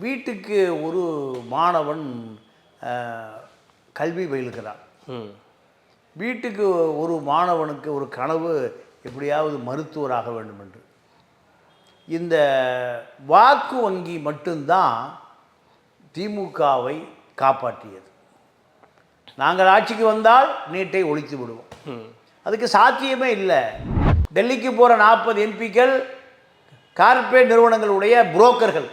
வீட்டுக்கு ஒரு மாணவன் கல்வி பயிலுகிறான். வீட்டுக்கு ஒரு மாணவனுக்கு ஒரு கனவு, எப்படியாவது மருத்துவராக வேண்டும் என்று. இந்த வாக்கு வங்கி மட்டும்தான் திமுகவை காப்பாற்றியது. நாங்கள் ஆட்சிக்கு வந்தால் நீட்டை ஒழித்து விடுவோம். அதுக்கு சாத்தியமே இல்லை. டெல்லிக்கு போகிற 40 எம்பிக்கள் கார்ப்பரேட் நிறுவனங்களுடைய புரோக்கர்கள்.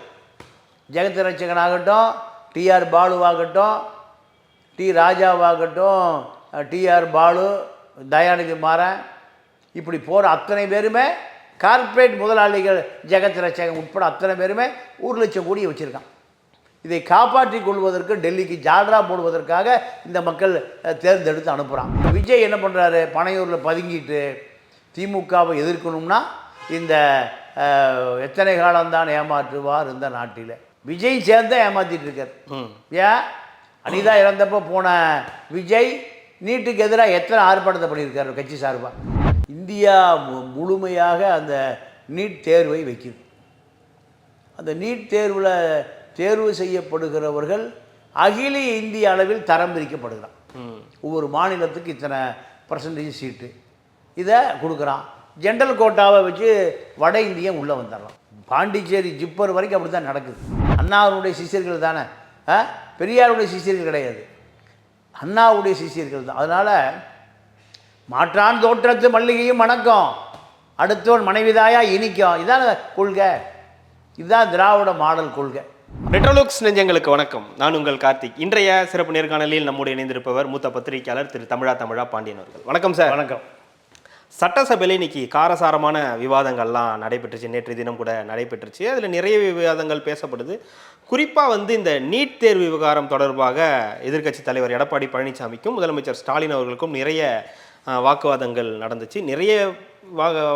ஜெகத் ரட்சகனாகட்டும், டிஆர் பாலுவாகட்டும், டி ராஜாவாகட்டும், டிஆர் பாலு, தயாநிதி மாறன், இப்படி போகிற அத்தனை பேருமே கார்ப்பரேட் முதலாளிகள். ஜெகத் ரட்சகன் உட்பட அத்தனை பேருமே 1 லட்சம் கோடியை வச்சுருக்கான். இதை காப்பாற்றி கொள்வதற்கு, டெல்லிக்கு ஜால்ரா போடுவதற்காக இந்த மக்கள் தேர்ந்தெடுத்து அனுப்புகிறான். விஜய் என்ன பண்ணுறாரு? பனையூரில் பதுங்கிட்டு திமுகவை எதிர்க்கணும்னா இந்த எத்தனை காலம்தான் ஏமாற்றுவார் இந்த நாட்டில். விஜய் சேர்ந்து ஏமாற்றிட்டு இருக்கார். ஏன்? அனிதா இறந்தப்போ போன விஜய் நீட்டுக்கு எதிராக எத்தனை ஆர்ப்பாட்டத்தை பண்ணியிருக்காரு கட்சி சார்பாக. இந்தியா முழுமையாக அந்த நீட் தேர்வை வைக்குது. அந்த நீட் தேர்வில் தேர்வு செய்யப்படுகிறவர்கள் அகில இந்திய அளவில் தரம் பிரிக்கப்படுகிறான். ஒவ்வொரு மாநிலத்துக்கு இத்தனை % சீட்டு இதை கொடுக்குறான். ஜென்ரல் கோட்டாவை வச்சு வட இந்தியன் உள்ளே வந்துடலாம். பாண்டிச்சேரி ஜிப்பர் வரைக்கும் அப்படி தான் நடக்குது. அண்ணாவுடைய சிஷியர்கள் தானே, பெரியாருடைய சிஷியர்கள் கிடையாது, அண்ணாவுடைய சிஷியர்கள் தான். அதனால் மாற்றான் தோற்றத்து மல்லிகையும் மணக்கம், அடுத்தவன் மனைவிதாயா இனிக்கும். இதான் கொள்கை, இதுதான் திராவிட மாடல் கொள்கை. ரெட்ரோலுக்ஸ் நெஞ்சங்களுக்கு வணக்கம். நான் உங்கள் கார்த்திக். இன்றைய சிறப்பு நேர்காணலில் நம்முடைய இணைந்திருப்பவர் மூத்த பத்திரிகையாளர் திரு தமிழா பாண்டியன் அவர்கள். வணக்கம் சார். வணக்கம். சட்டசபையில் இன்னைக்கு காரசாரமான விவாதங்கள்லாம் நடைபெற்றுச்சு. நேற்று தினம் கூட நடைபெற்றுச்சு. அதில் நிறைய விவாதங்கள் பேசப்படுது. குறிப்பாக இந்த நீட் தேர்வு விவகாரம் தொடர்பாக எதிர்க்கட்சி தலைவர் எடப்பாடி பழனிசாமிக்கும் முதலமைச்சர் ஸ்டாலின் அவர்களுக்கும் நிறைய வாக்குவாதங்கள் நடந்துச்சு. நிறைய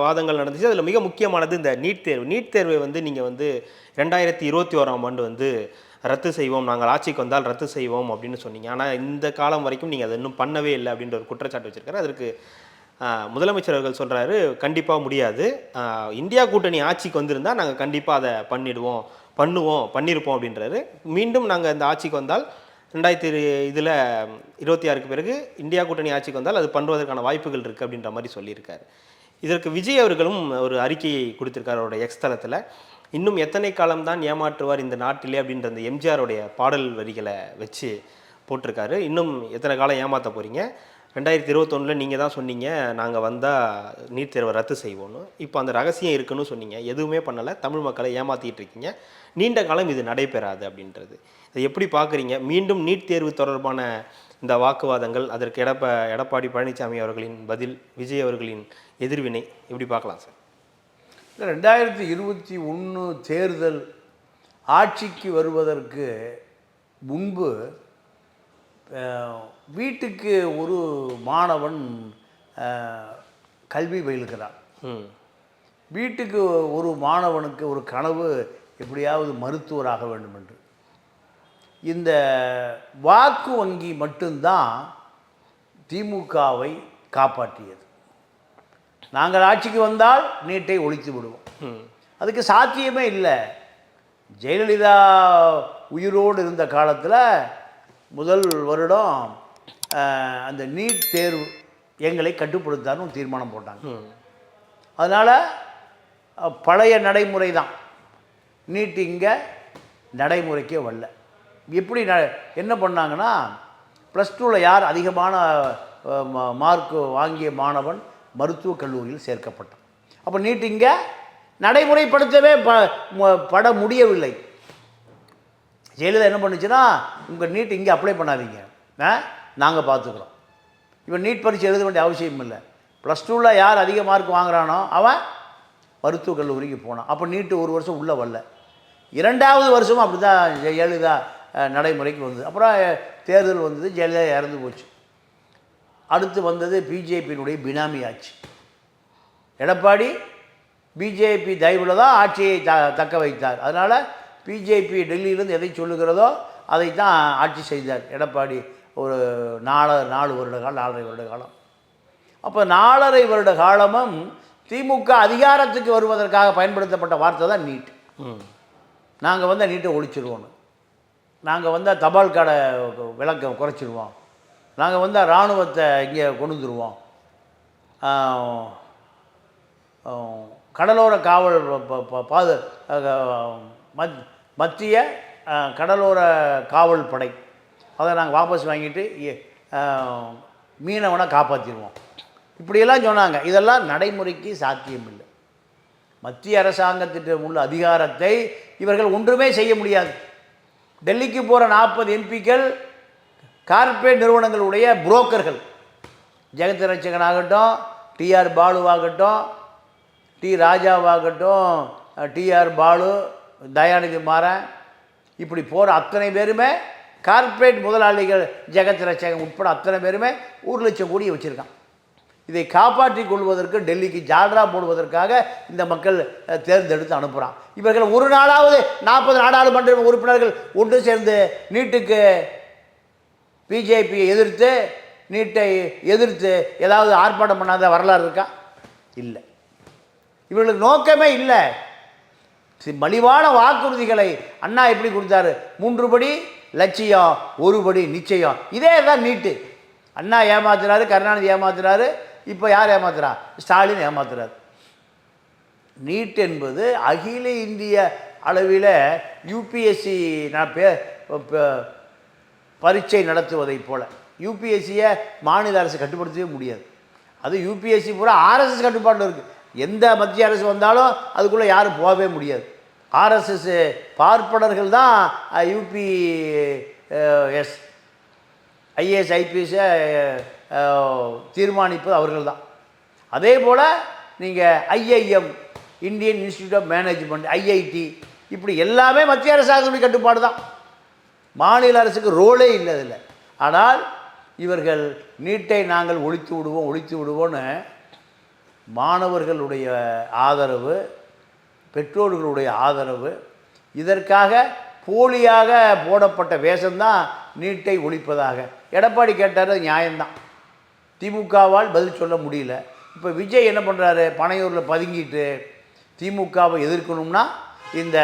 வாதங்கள் நடந்துச்சு. அதில் மிக முக்கியமானது இந்த நீட் தேர்வு. நீட் தேர்வை நீங்கள் 2021ஆம் ஆண்டு ரத்து செய்வோம், நாங்கள் ஆட்சிக்கு வந்தால் ரத்து செய்வோம் அப்படின்னு சொன்னீங்க. ஆனால் இந்த காலம் வரைக்கும் நீங்கள் அதை இன்னும் பண்ணவே இல்லை அப்படின்ற ஒரு குற்றச்சாட்டு வச்சுருக்காரு. அதற்கு முதலமைச்சர் அவர்கள் சொல்கிறாரு, கண்டிப்பாக முடியாது, இந்தியா கூட்டணி ஆட்சிக்கு வந்திருந்தால் நாங்கள் கண்டிப்பாக அதை பண்ணியிருப்போம் அப்படின்றாரு. மீண்டும் நாங்கள் இந்த ஆட்சிக்கு வந்தால் 2026க்கு பிறகு இந்தியா கூட்டணி ஆட்சிக்கு வந்தால் அது பண்ணுவதற்கான வாய்ப்புகள் இருக்குது அப்படின்ற மாதிரி சொல்லியிருக்காரு. இதற்கு விஜய் அவர்களும் ஒரு அறிக்கையை கொடுத்திருக்காரு அவருடைய எக்ஸ் தளத்தில். இன்னும் எத்தனை காலம்தான் ஏமாற்றுவார் இந்த நாட்டிலே அப்படின்ற அந்த எம்ஜிஆருடைய பாடல் வரிகளை வச்சு போட்டிருக்காரு. இன்னும் எத்தனை காலம் ஏமாற்ற போகிறீங்க? 2021 நீங்கள் தான் சொன்னீங்க நாங்கள் வந்தால் நீட் தேர்வை ரத்து செய்வோன்னு. இப்போ அந்த ரகசியம் இருக்குன்னு சொன்னீங்க, எதுவுமே பண்ணலை, தமிழ் மக்களை ஏமாற்றிட்டு இருக்கீங்க, நீண்ட காலம் இது நடைபெறாது அப்படின்றது. இதை எப்படி பார்க்குறீங்க? மீண்டும் நீட் தேர்வு தொடர்பான இந்த வாக்குவாதங்கள், அதற்கு எடப்பாடி பழனிசாமி அவர்களின் பதில், விஜய் அவர்களின் எதிர்வினை எப்படி பார்க்கலாம் சார்? 2021 தேர்தல் ஆட்சிக்கு வருவதற்கு முன்பு வீட்டுக்கு ஒரு மாணவன் கல்வி பயிலுகிறான். வீட்டுக்கு ஒரு மாணவனுக்கு ஒரு கனவு, எப்படியாவது மருத்துவராக வேண்டும் என்று. இந்த வாக்கு வங்கி மட்டும்தான் திமுகவை காப்பாற்றியது. நாங்கள் ஆட்சிக்கு வந்தால் நீட்டை ஒழித்து விடுவோம். அதுக்கு சாத்தியமே இல்லை. ஜெயலலிதா உயிரோடு இருந்த காலத்தில் முதல் வருடம் அந்த நீட் தேர்வு எங்களை கட்டுப்படுத்தான்னு தீர்மானம் போட்டாங்க. அதனால் பழைய நடைமுறை தான், நீட் இங்கே நடைமுறைக்கே வரல. எப்படி என்ன பண்ணாங்கன்னா, +2ல் யார் அதிகமான மார்க் வாங்கிய மாணவன் மருத்துவக் கல்லூரியில் சேர்க்கப்பட்டான். அப்போ நீட் இங்கே நடைமுறைப்படுத்தவே பட முடியவில்லை. ஜெயலலிதா என்ன பண்ணுச்சுன்னா, உங்கள் நீட் இங்கே அப்ளை பண்ணாதீங்க, நாங்கள் பார்த்துக்குறோம். இப்போ நீட் பரீட்சை எழுத வேண்டிய அவசியம் இல்லை. +2ல் யார் அதிக மார்க் வாங்குறானோ அவன் மருத்துவக் கல்லூரிக்கு போனான். அப்போ நீட்டு 1 வருஷம் உள்ளே வரல. 2வது வருஷமும் அப்படி தான் ஜெயலலிதா நடைமுறைக்கு வந்தது. அப்புறம் தேர்தல் வந்தது, ஜெயலலிதா இறந்து போச்சு. அடுத்து வந்தது பிஜேபியினுடைய பினாமி ஆட்சி. எடப்பாடி பிஜேபி தயவில் தான் ஆட்சியை தக்க வைத்தார். அதனால் பிஜேபி டெல்லியிலேருந்து எதை சொல்லுகிறதோ அதை தான் ஆட்சி செய்தார் எடப்பாடி. ஒரு 4 வருட காலம், 4.5 வருட காலம். அப்போ 4.5 வருட காலமும் திமுக அதிகாரத்துக்கு வருவதற்காக பயன்படுத்தப்பட்ட வார்த்தை தான் நீட். நாங்கள் வந்தால் நீட்டை ஒழிச்சிருவோன்னு, நாங்கள் வந்தால் தபால் கடை விளக்க குறைச்சிருவோம், நாங்கள் வந்தால் இராணுவத்தை இங்கே கொண்டு வந்துடுவோம், கடலோர காவல் மத்திய கடலோர காவல் படை அதை நாங்கள் வாபஸ் வாங்கிட்டு மீனவனை காப்பாற்றிடுவோம், இப்படியெல்லாம் சொன்னாங்க. இதெல்லாம் நடைமுறைக்கு சாத்தியம் இல்லை. மத்திய அரசாங்கத்திடம் உள்ள அதிகாரத்தை இவர்கள் ஒன்றுமே செய்ய முடியாது. டெல்லிக்கு போகிற 40 எம்பிக்கள் கார்ப்பரேட் நிறுவனங்களுடைய புரோக்கர்கள். ஜெகத் ரட்சகனாகட்டும், டிஆர் பாலுவாகட்டும், டி ராஜாவாகட்டும், டிஆர் பாலு, தயாநிதி மாறன், இப்படி போகிற அத்தனை பேருமே கார்ப்பரேட் முதலாளிகள். ஜெகத் ரட்சகன் உட்பட அத்தனை பேருமே 1 லட்சம் கோடியை வச்சுருக்கான். இதை காப்பாற்றிக் கொள்வதற்கு டெல்லிக்கு ஜால்ரா போடுவதற்காக இந்த மக்கள் தேர்ந்தெடுத்து அனுப்புகிறான். இவர்கள் ஒரு நாளாவது 40 நாடாளுமன்ற உறுப்பினர்கள் ஒன்று சேர்ந்து நீட்டுக்கு பிஜேபியை எதிர்த்து, நீட்டை எதிர்த்து ஏதாவது ஆர்ப்பாட்டம் பண்ணாத வரலாறு இருக்கா? இல்லை. இவர்களுக்கு நோக்கமே இல்லை. மலிவான வாக்குறுதிகளை அண்ணா எப்படி கொடுத்தாரு? 3 படி லட்சியம், 1 படி நிச்சயம். இதே தான் நீட்டு. அண்ணா ஏமாத்துறாரு, கருணாநிதி ஏமாத்துறாரு, இப்போ யார் ஏமாத்துறா? ஸ்டாலின் ஏமாத்துறாரு. நீட் என்பது அகில இந்திய அளவில் யூபிஎஸ்சி பரீட்சை நடத்துவதை போல் யூபிஎஸ்சியை மாநில அரசு கட்டுப்படுத்தவே முடியாது. அது யூபிஎஸ்சி பூரா ஆர்எஸ்எஸ் கட்டுப்பாட்டில் இருக்குது. எந்த மத்திய அரசு வந்தாலும் அதுக்குள்ளே யாரும் போகவே முடியாது. ஆர்எஸ்எஸ் பார்ப்பனர்கள் தான் யூபிஎஸ் ஐஏஎஸ் ஐபிஎஸ்ஸை தீர்மானிப்பது அவர்கள் தான். அதே போல் நீங்கள் IIM, Indian Institute of Management, IIT, இப்படி எல்லாமே மத்திய அரசாங்கத்துடைய கட்டுப்பாடு தான். மாநில அரசுக்கு ரோலே இல்லை அதில். ஆனால் இவர்கள் நீட்டை நாங்கள் ஒழித்து விடுவோன்னு மாணவர்களுடைய ஆதரவு, பெற்றோர்களுடைய ஆதரவு, இதற்காக போலியாக போடப்பட்ட வேஷம்தான் நீட்டை ஒழிப்பதாக. எடப்பாடி கேட்டார், நியாயம்தான். திமுகவால் பதில் சொல்ல முடியல. இப்போ விஜய் என்ன பண்ணுறாரு? பனையூரில் பதுங்கிட்டு திமுகவை எதிர்க்கணும்னா இந்த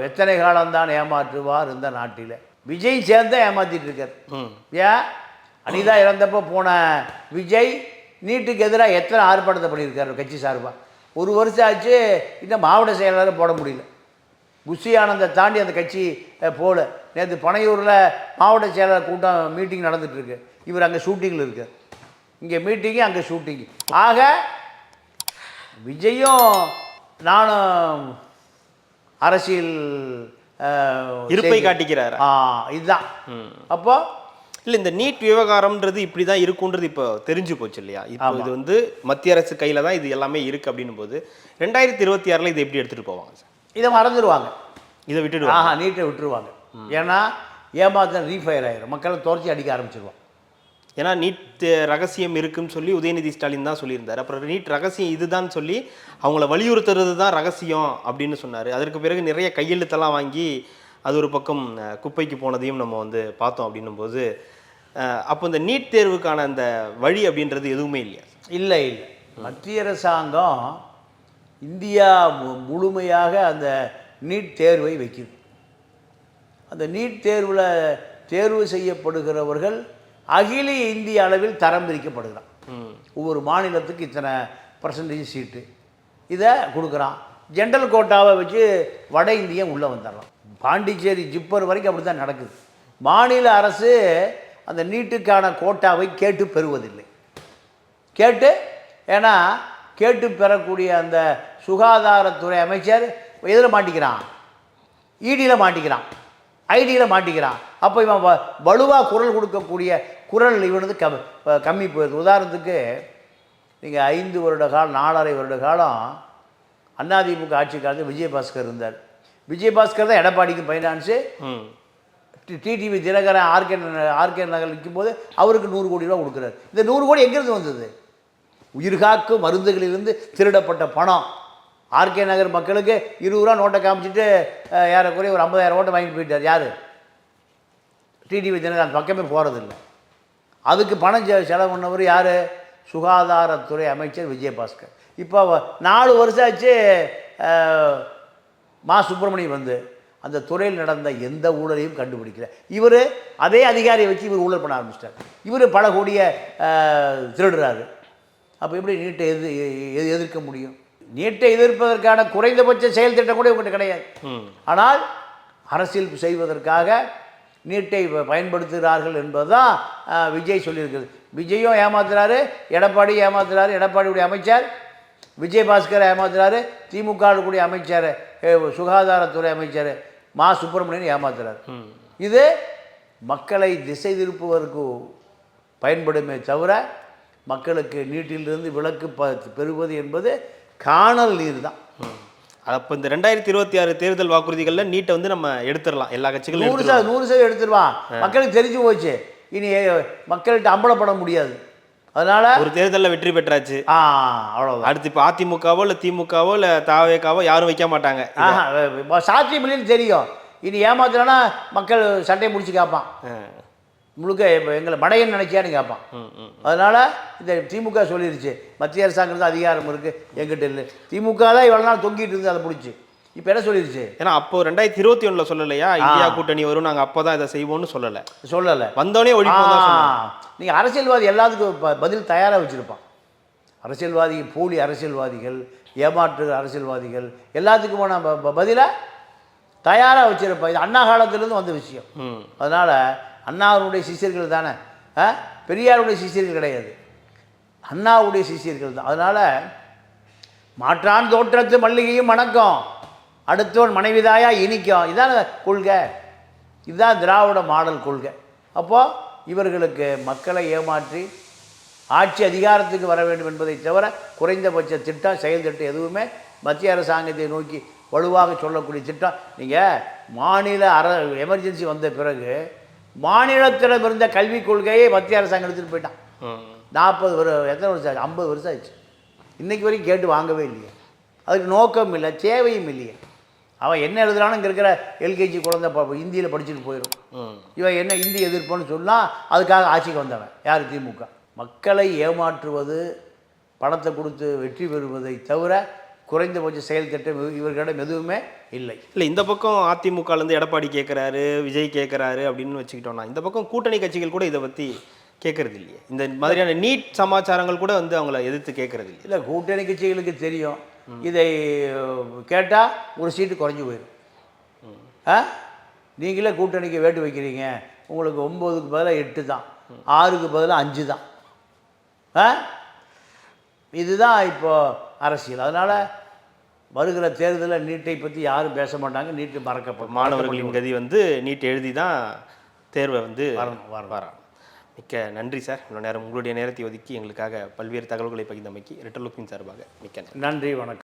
எத்தனை காலம்தான் ஏமாற்றுவார் இந்த நாட்டில். விஜய் சேர்ந்து ஏமாற்றிட்டு இருக்கார். ஏன்? அனிதா இறந்தப்போ போன விஜய் நீட்டுக்கு எதிராக எத்தனை ஆர்ப்பாட்டத்தை பண்ணியிருக்காரு கட்சி சார்பாக? 1 வருஷம் ஆச்சு, இன்னும் மாவட்ட செயலாளர் போட முடியல. புஷி ஆனந்தை தாண்டி அந்த கட்சி போல. நேற்று பனையூரில் மாவட்ட செயலாளர் கூட்டம் மீட்டிங் நடந்துகிட்ருக்கு. இவர் அங்கே ஷூட்டிங்கில் இருக்கார். இங்கே மீட்டிங்கு, அங்கே ஷூட்டிங்கு. ஆக விஜயும் நானும் அரசியல் இருப்பை காட்டிக்கிறார். இதுதான். அப்போ இல்லை, இந்த நீட் விவகாரம்ன்றது இப்படி தான் இருக்குன்றது இப்போ தெரிஞ்சு போச்சு இல்லையா? இப்போ இது வந்து மத்திய அரசு கையில் தான் இது எல்லாமே இருக்குது அப்படின்னும் போது 2026 இதை எப்படி எடுத்துகிட்டு போவாங்க சார்? இதை மறந்துடுவாங்க, இதை விட்டுடுவாங்க. நீட்டை விட்டுருவாங்க. ஏன்னா ஏமாத்தான் ரீஃபயர் ஆகிடும், மக்களை துரத்தி அடிக்க ஆரம்பிச்சிருவான். ஏன்னா நீட் ரகசியம் இருக்குன்னு சொல்லி உதயநிதி ஸ்டாலின் தான் சொல்லியிருந்தார். அப்புறம் நீட் ரகசியம் இதுதான் சொல்லி அவங்கள வலியுறுத்துறது தான் ரகசியம் அப்படின்னு சொன்னார். அதற்கு பிறகு நிறைய கையெழுத்தெல்லாம் வாங்கி அது ஒரு பக்கம் குப்பைக்கு போனதையும் நம்ம வந்து பார்த்தோம். அப்படின்னும் போது அப்போ இந்த நீட் தேர்வுக்கான அந்த வழி அப்படின்றது எதுவுமே இல்லையா? இல்லை. மத்திய அரசாங்கம் இந்தியா முழுமையாக அந்த நீட் தேர்வை வைக்குது. அந்த நீட் தேர்வில் தேர்வு செய்யப்படுகிறவர்கள் அகில இந்திய அளவில் தரம் பிரிக்கப்படுகிறான். ஒவ்வொரு மாநிலத்துக்கு இத்தனை % சீட்டு இதை கொடுக்குறான். ஜென்ரல் கோட்டாவை வச்சு வட இந்தியன் உள்ளே வந்துடலாம். பாண்டிச்சேரி ஜிப்பர் வரைக்கும் அப்படி தான் நடக்குது. மாநில அரசு அந்த நீட்டுக்கான கோட்டாவை கேட்டு பெறுவதில்லை. ஏன்னா கேட்டு பெறக்கூடிய அந்த சுகாதாரத்துறை அமைச்சர் எதில் மாட்டிக்கிறான்? இடியில் மாட்டிக்கிறான், ஐடியில் மாட்டிக்கிறான். அப்போ இவன் வலுவாக குரல் கொடுக்கக்கூடிய குரல் இவனது கம்மி போயிடுது. உதாரணத்துக்கு நீங்கள் 5 வருட காலம் 4.5 வருட காலம் அதிமுக ஆட்சி காலத்தில் விஜயபாஸ்கர் இருந்தார். விஜயபாஸ்கர் தான் எடப்பாடிக்கு ஃபைனான்ஸு. டிடிவி தினகரன் ஆர்கே நகர் விற்கும்போது அவருக்கு 100 கோடி ரூபா கொடுக்குறாரு. இந்த 100 கோடி எங்கேருந்து வந்தது? உயிர்காக்கும் மருந்துகளிலிருந்து திருடப்பட்ட பணம். ஆர்கே நகர் மக்களுக்கு 20 ரூபா நோட்டை காமிச்சிட்டு ஏறக்குறைய ஒரு 50,000 ஓட்டை வாங்கிட்டு போயிட்டார். யார்? டிடிவி தினகரன். அந்த பக்கமே போகிறதில்லை. அதுக்கு பணம் செலவு பண்ணவர் யார்? சுகாதாரத்துறை அமைச்சர் விஜயபாஸ்கர். இப்போ 4 வருஷம் ஆச்சு மா சுப்பிரமணியம் வந்து அந்த துறையில் நடந்த எந்த ஊழலையும் கண்டுபிடிக்கல. இவர் அதே அதிகாரியை வச்சு இவர் ஊழல் பண்ண ஆரம்பிச்சிட்டார். இவர் பல கோடியை திருடுறாரு. அப்போ எப்படி நீட்டை எதிர்க்க முடியும்? நீட்டை எதிர்ப்பதற்கான குறைந்தபட்ச செயல் திட்டம் கூட இவங்ககிட்ட கிடையாது. ஆனால் அரசியல் செய்வதற்காக நீட்டை பயன்படுத்துகிறார்கள் என்பதுதான் விஜய் சொல்லியிருக்கிறது. விஜயும் ஏமாத்துறாரு, எடப்பாடி ஏமாத்துறாரு, எடப்பாடியுடைய அமைச்சர் விஜயபாஸ்கரை ஏமாத்துறாரு, திமுக கூடிய அமைச்சர் சுகாதாரத்துறை அமைச்சர் மா சுப்பிரமணியன் ஏமாத்துறாரு. இது மக்களை திசை திருப்புவதற்கு பயன்படுமே தவிர மக்களுக்கு நீட்டிலிருந்து விலக்கு பெறுவது என்பது காணல் நீர் தான். அப்போ இந்த 2026 தேர்தல் வாக்குறுதிகளில் நீட்டை வந்து நம்ம எடுத்துடலாம், எல்லா கட்சிகளும் 100% எடுத்துருவான். மக்களுக்கு தெரிஞ்சு போச்சு, இனி மக்கள்கிட்ட அம்பலப்பட முடியாது. அதனால ஒரு தேர்தலில் வெற்றி பெற்றாச்சு, அவ்வளோதான். அடுத்து இப்போ அதிமுகவோ இல்லை திமுகவோ இல்லை தாவேக்காவோ யாரும் வைக்க மாட்டாங்க. சாத்தியம் இல்லைன்னு தெரியும். இனி ஏமாத்துறனா மக்கள் சட்டையை முடிச்சு கேட்பான், முழுக்க எங்களை மடையன்னு நினைச்சியான்னு கேட்பான். அதனால் இந்த திமுக சொல்லிருச்சு, மத்திய அரசாங்கிறது அதிகாரம் இருக்குது எங்கிட்ட இல்லை. திமுக தான் இவ்வளோ நாள் தொங்கிட்டு இருந்து அதை பிடிச்சி இப்போ என்ன சொல்லிருச்சு? ஏன்னா அப்போ 2021 சொல்லலையா இந்தியா கூட்டணி வரும், நாங்கள் அப்போ தான் இதை செய்வோம்னு சொல்லலை. வந்தோடனே ஒழிப்போம் தான். நீங்கள் அரசியல்வாதி எல்லாத்துக்கும் பதில் தயாராக வச்சுருப்பான். அரசியல்வாதி, போலி அரசியல்வாதிகள், ஏமாற்று அரசியல்வாதிகள் எல்லாத்துக்குமான பதிலாக தயாராக வச்சுருப்பான். இது அண்ணா காலத்திலேருந்து வந்த விஷயம். அதனால் அண்ணாவுடைய சிஷியர்கள் தானே, பெரியாருடைய சிஷியர்கள் கிடையாது, அண்ணாவுடைய சிஷியர்கள் தான். அதனால் மாற்றான் தோற்றத்து மல்லிகையும் வணக்கம், அடுத்தவன் மனைவிதாயா இனிக்கும், இதுதான் கொள்கை, இதுதான் திராவிட மாடல் கொள்கை. அப்போது இவர்களுக்கு மக்களை ஏமாற்றி ஆட்சி அதிகாரத்துக்கு வர வேண்டும் என்பதை தவிர குறைந்தபட்ச திட்டம், செயல் திட்டம் எதுவுமே மத்திய அரசாங்கத்தை நோக்கி வலுவாக சொல்லக்கூடிய திட்டம். நீங்கள் மாநில எமர்ஜென்சி வந்த பிறகு மாநிலத்திடம் இருந்த கல்விக் கொள்கையை மத்திய அரசாங்கம் எடுத்துகிட்டு போயிட்டான். 40 எத்தனை வருஷம் ஆச்சு? 50 வருஷம் ஆச்சு. இன்றைக்கு வரைக்கும் கேட்டு வாங்கவே இல்லையே. அதுக்கு நோக்கம் இல்லை, தேவையும் இல்லையே. அவன் என்ன எழுதுறான்னு இங்கே இருக்கிற எல்கேஜி குழந்தை இந்தியில் படிச்சுட்டு போயிடும். இவன் என்ன இந்தி எதிர்ப்புன்னு சொன்னால் அதுக்காக ஆட்சிக்கு வந்தவன் யார்? திமுக. மக்களை ஏமாற்றுவது, பணத்தை கொடுத்து வெற்றி பெறுவதை தவிர குறைந்தபட்ச செயல் திட்டம் இவர்களிடம் எதுவுமே இல்லை. இந்த பக்கம் அதிமுகலேருந்து எடப்பாடி கேட்குறாரு, விஜய் கேட்குறாரு அப்படின்னு வச்சுக்கிட்டோம்னா, இந்த பக்கம் கூட்டணி கட்சிகள் கூட இதை பற்றி கேட்கறது இல்லையே. இந்த மாதிரியான நீட் சமாச்சாரங்கள் கூட வந்து அவங்கள எதிர்த்து கேட்கறது இல்லை. கூட்டணி கட்சிகளுக்கு தெரியும், இதை கேட்டால் ஒரு சீட்டு குறைஞ்சி போயிடும். நீங்களே கூட்டணிக்கு வேட்டு வைக்கிறீங்க, உங்களுக்கு 9க்கு பதிலாக 8 தான், 6க்கு பதிலாக 5 தான். இதுதான் இப்போ அரசியல். அதனால் வருகிற தேர்தலில் நீட்டை பற்றி யாரும் பேச மாட்டாங்க. நீட்டு மறக்கப்படும். மாணவர்களின் கதி வந்து நீட் எழுதி தான் தேர்வை வந்து வரான். மிக்க நன்றி சார். இவ்வளோ நேரம் உங்களுடைய நேரத்தை ஒதுக்கி எங்களுக்காக பல்வேறு தகவல்களை பகிர்ந்தமைக்கு ரெட்டல் லுக்கின் சார்பாக மிக்க நன்றி. நன்றி, வணக்கம்.